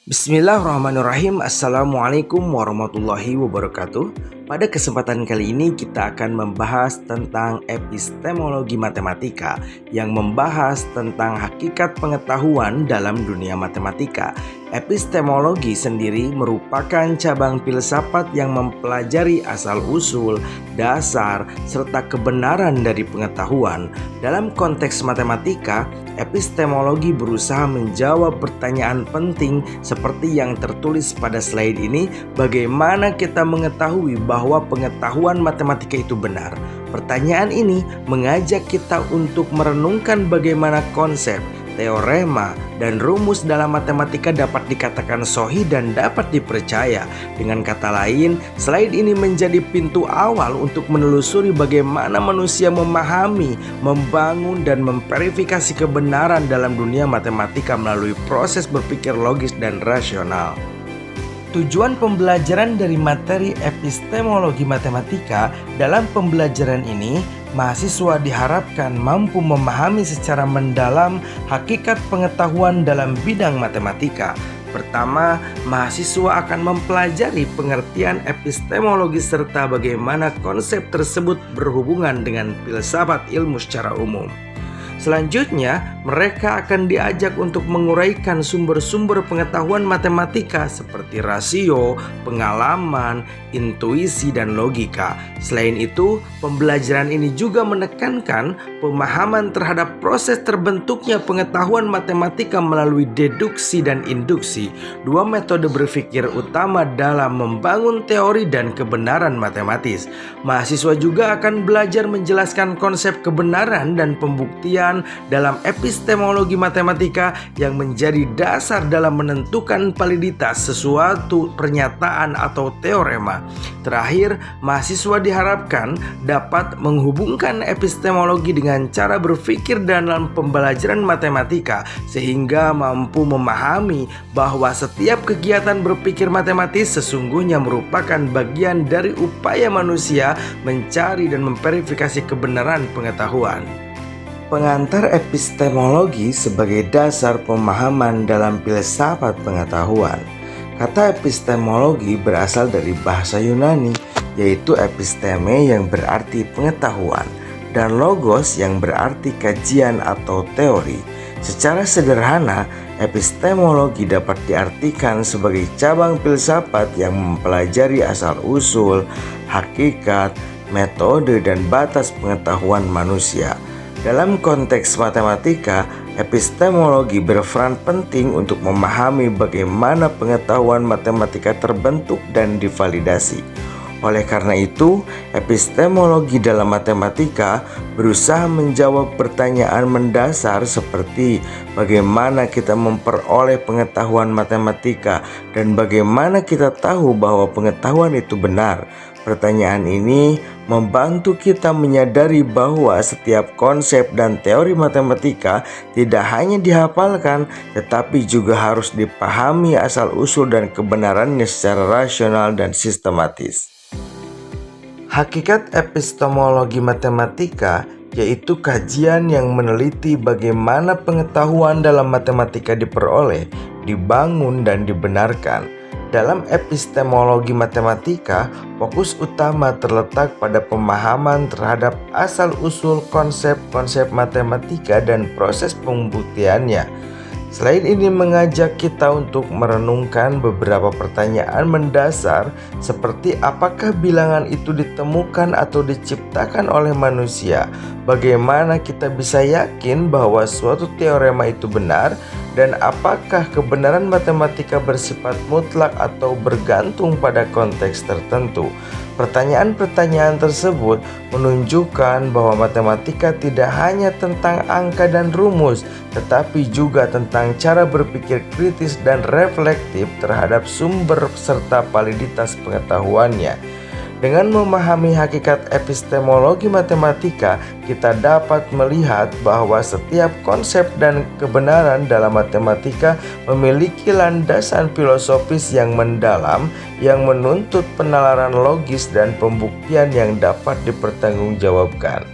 Bismillahirrahmanirrahim. Assalamualaikum warahmatullahi wabarakatuh. Pada kesempatan kali ini kita akan membahas tentang epistemologi matematika yang membahas tentang hakikat pengetahuan dalam dunia matematika. Epistemologi sendiri merupakan cabang filsafat yang mempelajari asal-usul, dasar, serta kebenaran dari pengetahuan. Dalam konteks matematika, epistemologi berusaha menjawab pertanyaan penting seperti yang tertulis pada slide ini, bagaimana kita mengetahui bahwa pengetahuan matematika itu benar. Pertanyaan ini mengajak kita untuk merenungkan bagaimana konsep, teorema, dan rumus dalam matematika dapat dikatakan sahih dan dapat dipercaya. Dengan kata lain, slide ini menjadi pintu awal untuk menelusuri bagaimana manusia memahami, membangun, dan memverifikasi kebenaran dalam dunia matematika melalui proses berpikir logis dan rasional. Tujuan pembelajaran dari materi epistemologi matematika. Dalam pembelajaran ini, mahasiswa diharapkan mampu memahami secara mendalam hakikat pengetahuan dalam bidang matematika. Pertama, mahasiswa akan mempelajari pengertian epistemologi serta bagaimana konsep tersebut berhubungan dengan filsafat ilmu secara umum. Selanjutnya, mereka akan diajak untuk menguraikan sumber-sumber pengetahuan matematika seperti rasio, pengalaman, intuisi, dan logika. Selain itu, pembelajaran ini juga menekankan pemahaman terhadap proses terbentuknya pengetahuan matematika melalui deduksi dan induksi, dua metode berpikir utama dalam membangun teori dan kebenaran matematis. Mahasiswa juga akan belajar menjelaskan konsep kebenaran dan pembuktian dalam epistemologi matematika yang menjadi dasar dalam menentukan validitas sesuatu pernyataan atau teorema. Terakhir, mahasiswa diharapkan dapat menghubungkan epistemologi dengan cara berpikir dalam pembelajaran matematika sehingga mampu memahami bahwa setiap kegiatan berpikir matematis sesungguhnya merupakan bagian dari upaya manusia mencari dan memverifikasi kebenaran pengetahuan. Pengantar epistemologi sebagai dasar pemahaman dalam filsafat pengetahuan. Kata epistemologi berasal dari bahasa Yunani, yaitu episteme yang berarti pengetahuan, dan logos yang berarti kajian atau teori. Secara sederhana, epistemologi dapat diartikan sebagai cabang filsafat yang mempelajari asal-usul, hakikat, metode, dan batas pengetahuan manusia. Dalam konteks matematika, epistemologi berperan penting untuk memahami bagaimana pengetahuan matematika terbentuk dan divalidasi. Oleh karena itu, epistemologi dalam matematika berusaha menjawab pertanyaan mendasar seperti bagaimana kita memperoleh pengetahuan matematika dan bagaimana kita tahu bahwa pengetahuan itu benar. Pertanyaan ini membantu kita menyadari bahwa setiap konsep dan teori matematika tidak hanya dihafalkan, tetapi juga harus dipahami asal-usul dan kebenarannya secara rasional dan sistematis. Hakikat epistemologi matematika yaitu kajian yang meneliti bagaimana pengetahuan dalam matematika diperoleh, dibangun, dan dibenarkan. Dalam epistemologi matematika, fokus utama terletak pada pemahaman terhadap asal-usul konsep-konsep matematika dan proses pembuktiannya. Slide ini mengajak kita untuk merenungkan beberapa pertanyaan mendasar seperti apakah bilangan itu ditemukan atau diciptakan oleh manusia, bagaimana kita bisa yakin bahwa suatu teorema itu benar, dan apakah kebenaran matematika bersifat mutlak atau bergantung pada konteks tertentu. Pertanyaan-pertanyaan tersebut menunjukkan bahwa matematika tidak hanya tentang angka dan rumus, tetapi juga tentang cara berpikir kritis dan reflektif terhadap sumber serta validitas pengetahuannya. Dengan memahami hakikat epistemologi matematika, kita dapat melihat bahwa setiap konsep dan kebenaran dalam matematika memiliki landasan filosofis yang mendalam yang menuntut penalaran logis dan pembuktian yang dapat dipertanggungjawabkan.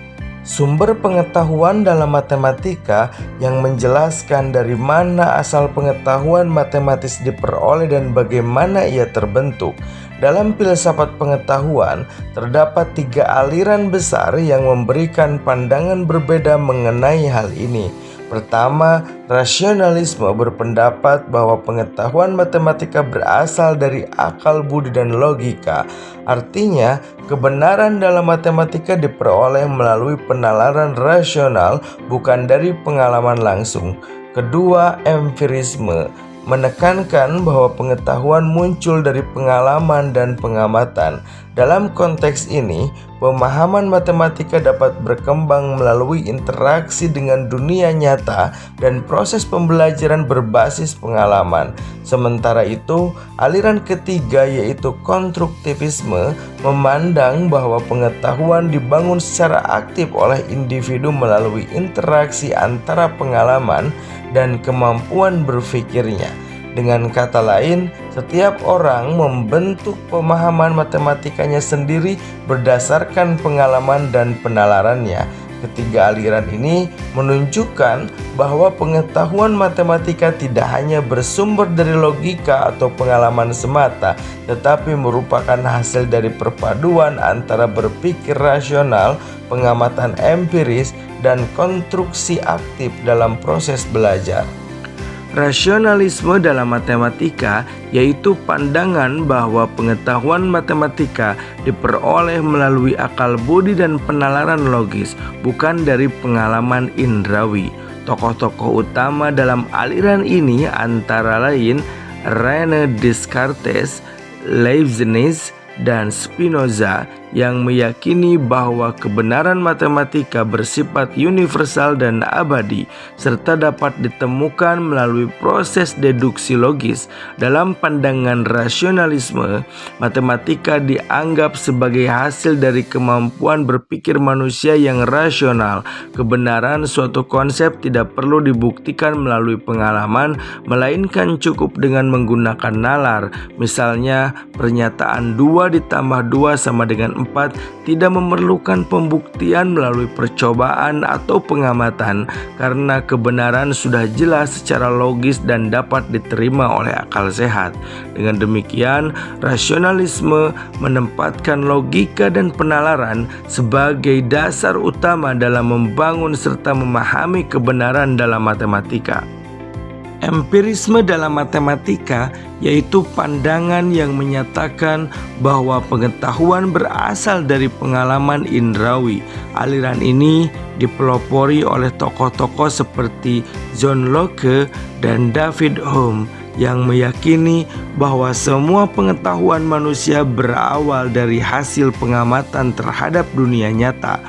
Sumber pengetahuan dalam matematika yang menjelaskan dari mana asal pengetahuan matematis diperoleh dan bagaimana ia terbentuk. Dalam filsafat pengetahuan, terdapat 3 aliran besar yang memberikan pandangan berbeda mengenai hal ini. Pertama, rasionalisme berpendapat bahwa pengetahuan matematika berasal dari akal budi dan logika. Artinya, kebenaran dalam matematika diperoleh melalui penalaran rasional, bukan dari pengalaman langsung. Kedua, empirisme menekankan bahwa pengetahuan muncul dari pengalaman dan pengamatan. Dalam konteks ini, pemahaman matematika dapat berkembang melalui interaksi dengan dunia nyata dan proses pembelajaran berbasis pengalaman. Sementara itu, aliran ketiga yaitu konstruktivisme memandang bahwa pengetahuan dibangun secara aktif oleh individu melalui interaksi antara pengalaman dan kemampuan berpikirnya. Dengan kata lain, setiap orang membentuk pemahaman matematikanya sendiri berdasarkan pengalaman dan penalarannya. Ketiga aliran ini menunjukkan bahwa pengetahuan matematika tidak hanya bersumber dari logika atau pengalaman semata, tetapi merupakan hasil dari perpaduan antara berpikir rasional, pengamatan empiris, dan konstruksi aktif dalam proses belajar. Rasionalisme dalam matematika yaitu pandangan bahwa pengetahuan matematika diperoleh melalui akal budi dan penalaran logis, bukan dari pengalaman indrawi. Tokoh-tokoh utama dalam aliran ini antara lain René Descartes, Leibniz, dan Spinoza yang meyakini bahwa kebenaran matematika bersifat universal dan abadi serta dapat ditemukan melalui proses deduksi logis. Dalam pandangan rasionalisme, matematika dianggap sebagai hasil dari kemampuan berpikir manusia yang rasional. Kebenaran suatu konsep tidak perlu dibuktikan melalui pengalaman, melainkan cukup dengan menggunakan nalar. Misalnya, pernyataan 2 ditambah 2 sama dengan 4 tidak memerlukan pembuktian melalui percobaan atau pengamatan karena kebenaran sudah jelas secara logis dan dapat diterima oleh akal sehat. Dengan demikian, rasionalisme menempatkan logika dan penalaran sebagai dasar utama dalam membangun serta memahami kebenaran dalam matematika. Empirisme dalam matematika yaitu pandangan yang menyatakan bahwa pengetahuan berasal dari pengalaman indrawi. Aliran ini dipelopori oleh tokoh-tokoh seperti John Locke dan David Hume yang meyakini bahwa semua pengetahuan manusia berawal dari hasil pengamatan terhadap dunia nyata.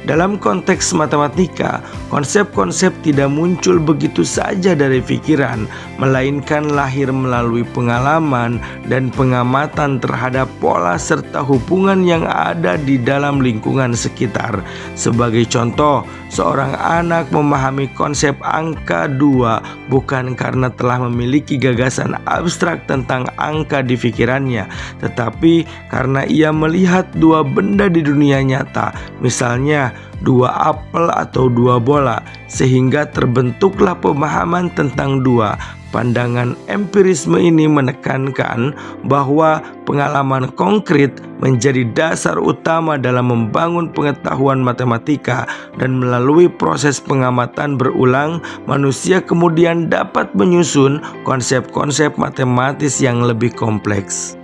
Dalam konteks matematika, konsep-konsep tidak muncul begitu saja dari pikiran, melainkan lahir melalui pengalaman dan pengamatan terhadap pola serta hubungan yang ada di dalam lingkungan sekitar. Sebagai contoh, seorang anak memahami konsep angka 2 bukan karena telah memiliki gagasan abstrak tentang angka di pikirannya, tetapi karena ia melihat 2 benda di dunia nyata, misalnya 2 apel atau 2 bola, sehingga terbentuklah pemahaman tentang 2. Pandangan empirisme ini menekankan bahwa pengalaman konkret menjadi dasar utama dalam membangun pengetahuan matematika, dan melalui proses pengamatan berulang, manusia kemudian dapat menyusun konsep-konsep matematis yang lebih kompleks.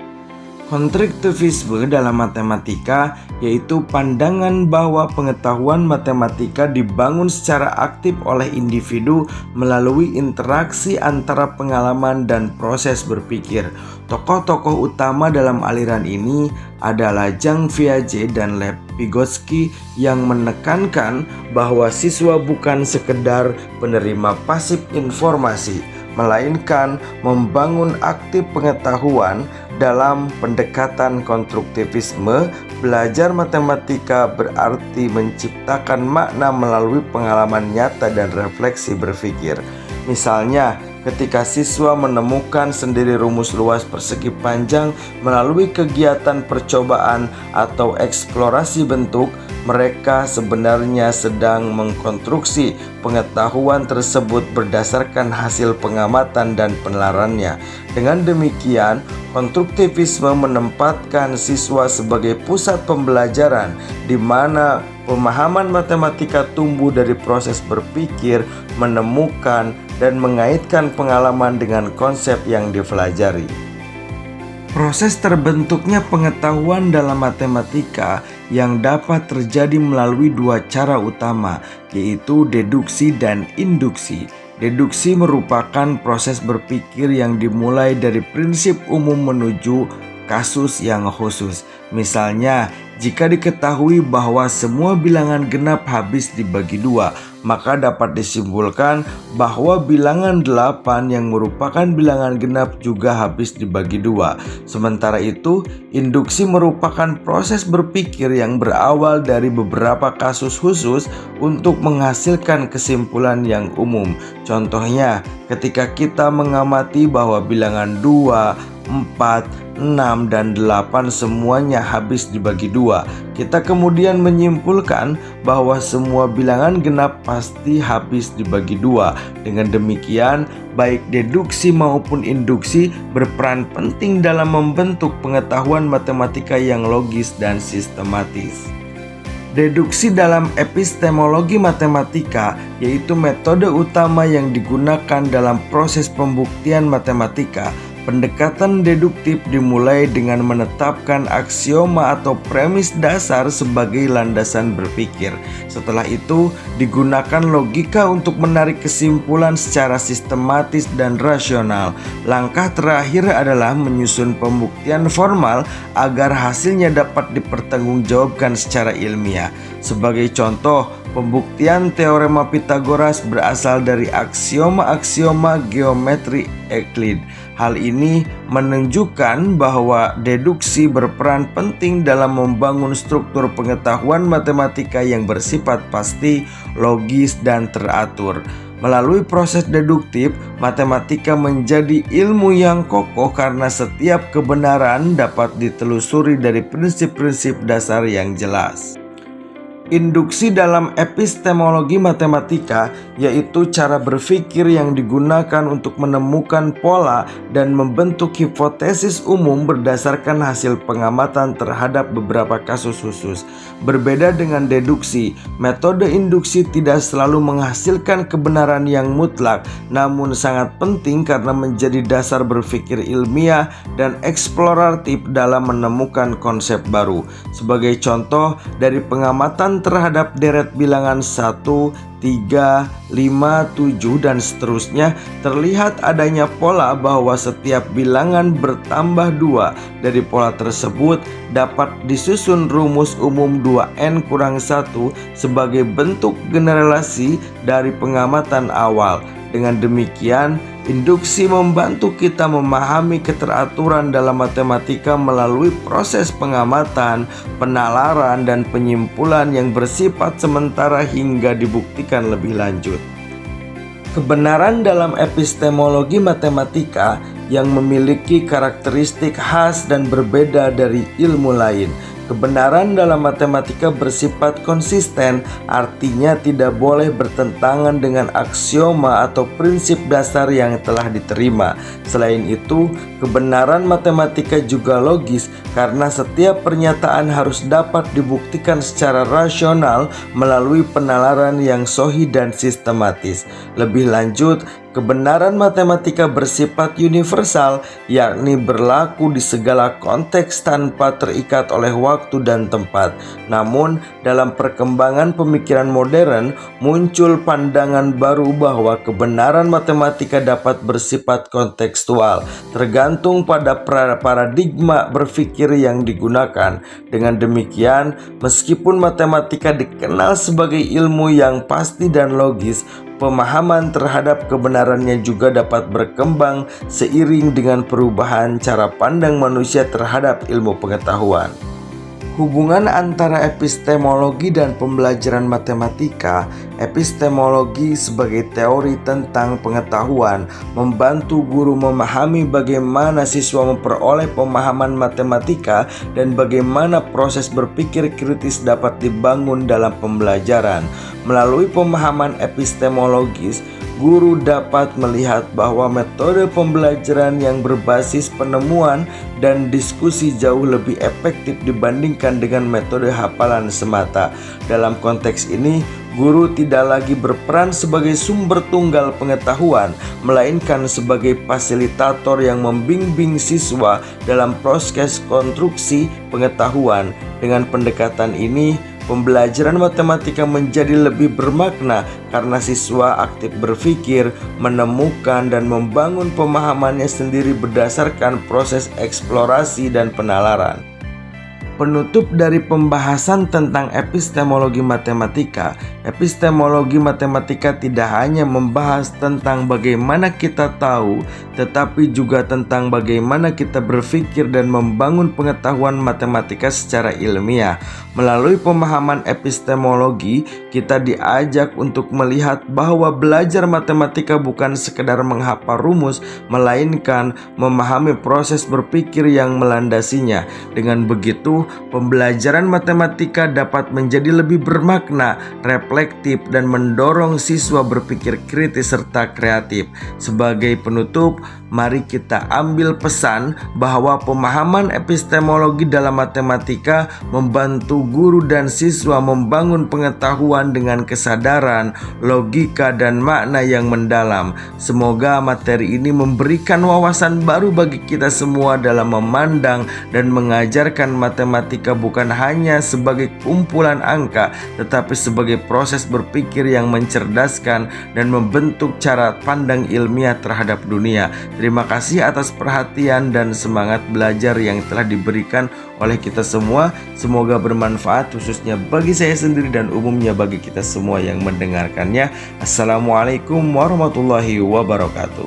Konstruktivisme dalam matematika yaitu pandangan bahwa pengetahuan matematika dibangun secara aktif oleh individu melalui interaksi antara pengalaman dan proses berpikir. Tokoh-tokoh utama dalam aliran ini adalah Jean Piaget dan Lev Vygotsky yang menekankan bahwa siswa bukan sekedar penerima pasif informasi, melainkan membangun aktif pengetahuan. Dalam pendekatan konstruktivisme, belajar matematika berarti menciptakan makna melalui pengalaman nyata dan refleksi berpikir. Misalnya, ketika siswa menemukan sendiri rumus luas persegi panjang melalui kegiatan percobaan atau eksplorasi bentuk, mereka sebenarnya sedang mengkonstruksi pengetahuan tersebut berdasarkan hasil pengamatan dan penelarannya. Dengan demikian, konstruktivisme menempatkan siswa sebagai pusat pembelajaran di mana pemahaman matematika tumbuh dari proses berpikir, menemukan, dan mengaitkan pengalaman dengan konsep yang dipelajari. Proses terbentuknya pengetahuan dalam matematika yang dapat terjadi melalui dua cara utama, yaitu deduksi dan induksi. Deduksi merupakan proses berpikir yang dimulai dari prinsip umum menuju kasus yang khusus. Misalnya, jika diketahui bahwa semua bilangan genap habis dibagi dua, maka dapat disimpulkan bahwa bilangan 8 yang merupakan bilangan genap juga habis dibagi dua. Sementara itu, induksi merupakan proses berpikir yang berawal dari beberapa kasus khusus untuk menghasilkan kesimpulan yang umum. Contohnya, ketika kita mengamati bahwa bilangan 2, 4, 6, dan 8 semuanya habis dibagi dua, kita kemudian menyimpulkan bahwa semua bilangan genap pasti habis dibagi dua. Dengan demikian, baik deduksi maupun induksi berperan penting dalam membentuk pengetahuan matematika yang logis dan sistematis. Deduksi dalam epistemologi matematika yaitu metode utama yang digunakan dalam proses pembuktian matematika. Pendekatan deduktif dimulai dengan menetapkan aksioma atau premis dasar sebagai landasan berpikir. Setelah itu, digunakan logika untuk menarik kesimpulan secara sistematis dan rasional. Langkah terakhir adalah menyusun pembuktian formal agar hasilnya dapat dipertanggungjawabkan secara ilmiah. Sebagai contoh, pembuktian teorema Pythagoras berasal dari aksioma-aksioma geometri Euclid. Hal ini menunjukkan bahwa deduksi berperan penting dalam membangun struktur pengetahuan matematika yang bersifat pasti, logis, dan teratur. Melalui proses deduktif, matematika menjadi ilmu yang kokoh karena setiap kebenaran dapat ditelusuri dari prinsip-prinsip dasar yang jelas. Induksi dalam epistemologi matematika yaitu cara berpikir yang digunakan untuk menemukan pola dan membentuk hipotesis umum berdasarkan hasil pengamatan terhadap beberapa kasus khusus. Berbeda dengan deduksi, metode induksi tidak selalu menghasilkan kebenaran yang mutlak, namun sangat penting karena menjadi dasar berpikir ilmiah dan eksploratif dalam menemukan konsep baru. Sebagai contoh, dari pengamatan terhadap deret bilangan 1, 3, 5, 7, dan seterusnya terlihat adanya pola bahwa setiap bilangan bertambah 2. Dari pola tersebut dapat disusun rumus umum 2n kurang 1 sebagai bentuk generalisasi dari pengamatan awal. Dengan demikian, induksi membantu kita memahami keteraturan dalam matematika melalui proses pengamatan, penalaran, dan penyimpulan yang bersifat sementara hingga dibuktikan lebih lanjut. Kebenaran dalam epistemologi matematika yang memiliki karakteristik khas dan berbeda dari ilmu lain. Kebenaran dalam matematika bersifat konsisten, artinya tidak boleh bertentangan dengan aksioma atau prinsip dasar yang telah diterima. Selain itu, kebenaran matematika juga logis karena setiap pernyataan harus dapat dibuktikan secara rasional melalui penalaran yang sahih dan sistematis. Lebih lanjut, kebenaran matematika bersifat universal, yakni berlaku di segala konteks tanpa terikat oleh waktu dan tempat. Namun, dalam perkembangan pemikiran modern, muncul pandangan baru bahwa kebenaran matematika dapat bersifat kontekstual, tergantung pada paradigma berpikir yang digunakan. Dengan demikian, meskipun matematika dikenal sebagai ilmu yang pasti dan logis, pemahaman terhadap kebenarannya juga dapat berkembang seiring dengan perubahan cara pandang manusia terhadap ilmu pengetahuan. Hubungan antara epistemologi dan pembelajaran matematika. Epistemologi sebagai teori tentang pengetahuan membantu guru memahami bagaimana siswa memperoleh pemahaman matematika dan bagaimana proses berpikir kritis dapat dibangun dalam pembelajaran. Melalui pemahaman epistemologis, guru dapat melihat bahwa metode pembelajaran yang berbasis penemuan dan diskusi jauh lebih efektif dibandingkan dengan metode hafalan semata. Dalam konteks ini, guru tidak lagi berperan sebagai sumber tunggal pengetahuan, melainkan sebagai fasilitator yang membimbing siswa dalam proses konstruksi pengetahuan. Dengan pendekatan ini, pembelajaran matematika menjadi lebih bermakna karena siswa aktif berpikir, menemukan dan membangun pemahamannya sendiri berdasarkan proses eksplorasi dan penalaran. Penutup dari pembahasan tentang epistemologi matematika. Epistemologi matematika tidak hanya membahas tentang bagaimana kita tahu, tetapi juga tentang bagaimana kita berpikir dan membangun pengetahuan matematika secara ilmiah. Melalui pemahaman epistemologi, kita diajak untuk melihat bahwa belajar matematika bukan sekedar menghafal rumus, melainkan memahami proses berpikir yang melandasinya. Dengan begitu, pembelajaran matematika dapat menjadi lebih bermakna, reflektif, dan mendorong siswa berpikir kritis serta kreatif. Sebagai penutup, mari kita ambil pesan bahwa pemahaman epistemologi dalam matematika membantu guru dan siswa membangun pengetahuan dengan kesadaran, logika, dan makna yang mendalam. Semoga materi ini memberikan wawasan baru bagi kita semua dalam memandang dan mengajarkan matematika bukan hanya sebagai kumpulan angka, tetapi sebagai proses berpikir yang mencerdaskan dan membentuk cara pandang ilmiah terhadap dunia. Terima kasih atas perhatian dan semangat belajar yang telah diberikan oleh kita semua. Semoga bermanfaat khususnya bagi saya sendiri dan umumnya bagi kita semua yang mendengarkannya. Assalamualaikum warahmatullahi wabarakatuh.